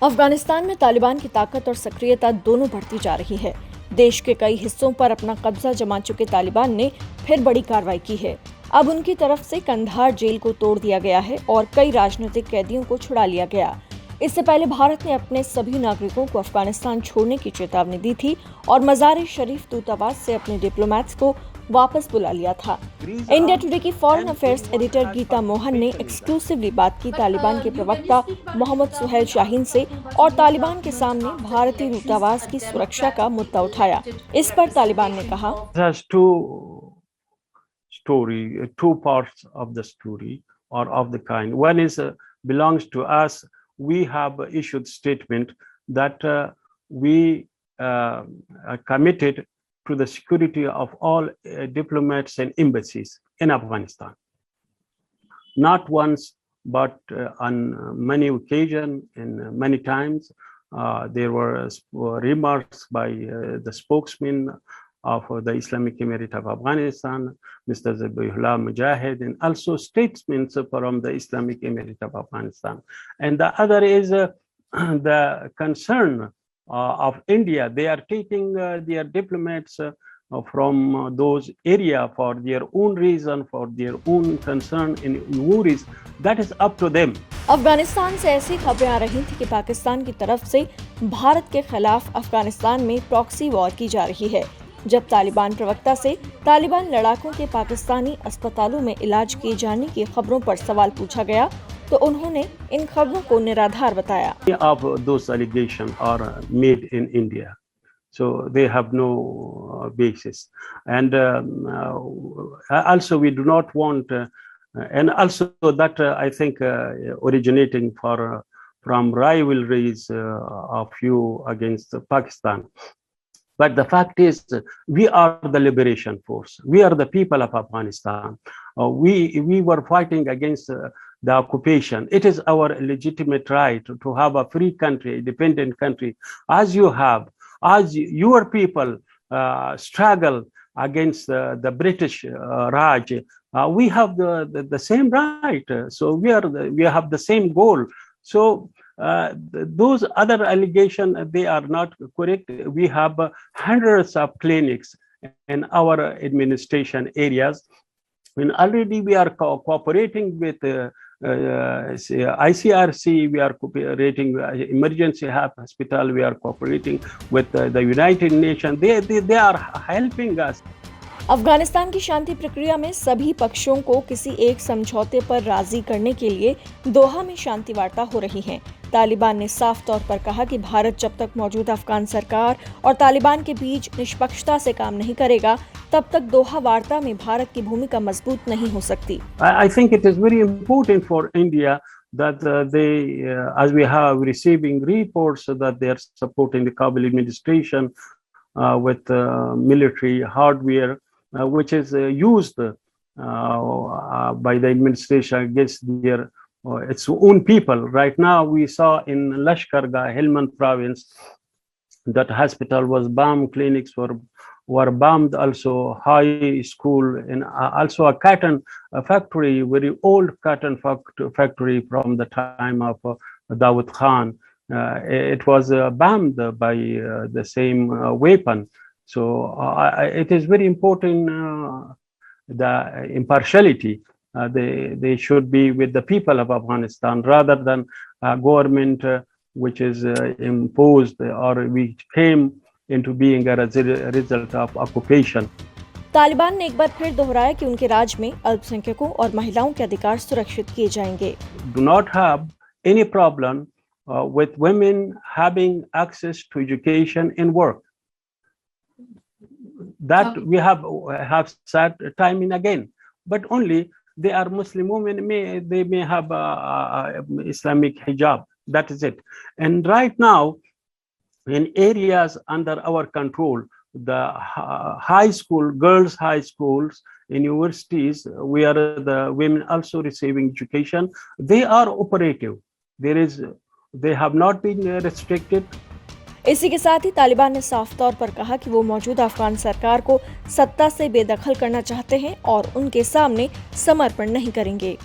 अफगानिस्तान में तालिबान की ताकत और सक्रियता दोनों बढ़ती जा रही है। देश के कई हिस्सों पर अपना कब्जा जमा चुके तालिबान ने फिर बड़ी कार्रवाई की है। अब उनकी तरफ से कंधार जेल को तोड़ दिया गया है और कई राजनीतिक कैदियों को छुड़ा लिया गया। इससे पहले भारत ने अपने सभी नागरिकों को अफगानिस्तान छोड़ने की चेतावनी दी थी और मज़ार-ए-शरीफ दूतावास से अपने डिप्लोमेट्स को वापस बुला लिया था। इंडिया टुडे की foreign affairs editor Geeta Mohan ने एक्सक्लूसिवली बात की तालिबान के प्रवक्ता मोहम्मद सुहेल शाहीन से और तालिबान के सामने भारतीय दूतावास की सुरक्षा का मुद्दा उठाया। इस पर तालिबान ने कहा, two parts of the story or of the kind. One is belongs to us. We have issued statement that we are committed to the security of all diplomats and embassies in Afghanistan. Not once, but on many occasions and many times, there were remarks by the spokesman of the Islamic Emirate of Afghanistan, Mr. Zabihullah Mujahid, and also statements from the Islamic Emirate of Afghanistan. And the other is the concern of India. They are taking their diplomats from those areas for their own reason, for their own concern and worries. That is up to them. Afghanistan से ऐसी खबरें आ रही थी कि पाकिस्तान की तरफ से भारत के खिलाफ अफगानिस्तान में प्रॉक्सी वॉर की जा रही है। जब तालिबान प्रवक्ता से तालिबान लड़ाकों के पाकिस्तानी अस्पतालों में इलाज किए जाने की खबरों पर सवाल पूछा गया तो उन्होंने इन खबरों को निराधार बताया। Of those allegations are made in India, so they have no basis, and also we do not want, and also that I think originating from rivalries of you against Pakistan. But the fact is, we are the liberation force. We are the people of Afghanistan. We were fighting against the occupation. It is our legitimate right to have a free country, independent country, as you have, as your people struggle against the British Raj. We have the same right. So we have the same goal. So those other allegations, they are not correct. We have hundreds of clinics in our administration areas, and already we are cooperating with ICRC, we are cooperating with emergency hospital, we are cooperating with the United Nations. They are helping us. Afghanistan की शांति प्रक्रिया में सभी पक्षों को किसी एक समझौते पर राजी करने के लिए दोहा में शांति वार्ता हो रही है। तालिबान ने साफ तौर पर कहा कि भारत जब तक मौजूदा अफगान सरकार और तालिबान के बीच निष्पक्षता से काम नहीं करेगा, तब तक दोहा वार्ता में भारत की भूमिका मजबूत नहीं हो सकती। I think it is very important for India that they, as we have receiving reports that they are supporting the Kabul administration with military hardware, which is used by the administration against their its own people. Right now, we saw in Lashkargah, Helmand province, that hospital was bombed, clinics were bombed, also high school, and also a cotton factory, very old cotton factory from the time of Dawood Khan. It was bombed by the same weapon. So it is very important the impartiality. They should be with the people of Afghanistan rather than a government which is imposed or which came into being a result of occupation. Taliban ने एक बार फिर दोहराया कि उनके राज में अल्पसंख्यकों और महिलाओं के अधिकार सुरक्षित किए जाएंगे। Do not have any problem with women having access to education and work. That we have said time and again, but only they are Muslim women. They may have Islamic hijab. That is it. And right now, in areas under our control, the high school, girls' high schools, in universities, where the women also receiving education, they are operative. They have not been restricted. इसी के साथ ही तालिबान ने साफ तौर पर कहा कि वो मौजूदा अफगान सरकार को सत्ता से बेदखल करना चाहते हैं और उनके सामने समर्पण नहीं करेंगे।